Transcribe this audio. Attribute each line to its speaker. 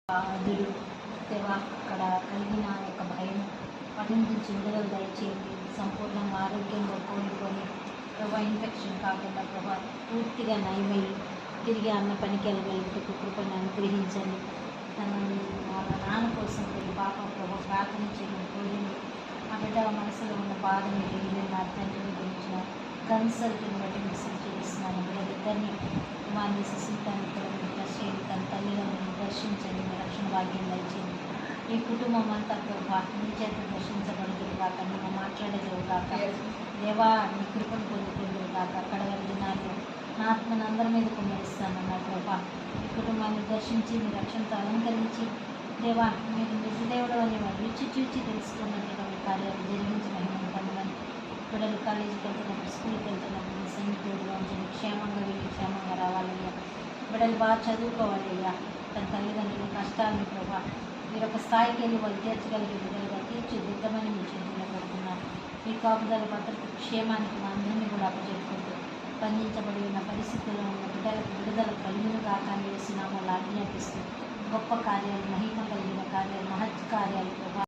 Speaker 1: బాధుడు దేవా అక్కడ కలిగిన యొక్క భయం వాటి నుంచి విడుదల దయచేయండి. సంపూర్ణంగా ఆరోగ్యంగా కోలుకొని ప్రభా ఇన్ఫెక్షన్ కాకుండా ప్రభా పూర్తిగా నయమయ్యి తిరిగి అన్న పనికి వెళ్ళగలిగే కృపను అనుగ్రహించండి. వాళ్ళ నాన్న కోసం వెళ్ళి పాప ప్రభా ప్రార్థన చేయడం కోరింది. ఆ బిడ్డ మనసులో ఉన్న బాధని వెళ్ళి నా తండ్రిని గురించిన కన్సల్ట్ని బట్టి మెసేజ్ చేస్తున్నాను. బిడ్డలిద్దరినీ కుమార్ని సుశీతాన్ని కూడా మీరు టచ్ చేయండి. తన తల్లిదండ్రులను దర్శించండి. మీ రక్షణ భాగ్యం దయచేయండి. ఈ కుటుంబం అంతా ప్రభా మీ చేత దర్శించబడుతుంది కాక మేము మాట్లాడేది కాక దేవా మీ కృపను పొందుతుంది కాక అక్కడ వెళ్ళినారు నా ఆత్మను అందరి మీద కుమ్మరిస్తానన్నా ప్రభా ఈ కుటుంబాన్ని దర్శించి మీ రక్షణతో అలంకరించి దేవా మీరు నిజదేవుడు అని వారు రుచి చూచి తెలుసుకున్నట్టుగా మీ కార్యాలు జరిగించి మహిమను పొందమని పిల్లలు కాలేజీకి వెళ్తున్నప్పుడు స్కూల్కి వెళ్తున్నప్పుడు మీ సన్నిధిగా ఉంచండి. క్షేమంగా వెళ్ళి క్షేమంగా రావాలయ్యా. బిడ్డలు బాగా చదువుకోవాలయ్యా. తన తల్లిదండ్రుల కష్టాలను ప్రభా మీరు ఒక స్థాయికి వెళ్ళి వాళ్ళు తీర్చగలిగే బిడ్డలుగా తీర్చిదిద్దమని మీ చేతుల్లో పెడుతున్నారు. మీ కాపుదల భద్రత క్షేమానికి మా అందరినీ కూడా అప్పచెప్పుకుంటూ బంధించబడి ఉన్న పరిస్థితుల్లో ఉన్న బిడ్డలకు విడుదల కలుగును కాక వేసినామో ఆజ్ఞాపిస్తూ గొప్ప కార్యాలు మహిమ కలిగిన కార్యాలు మహత్ కార్యాలు ప్రభా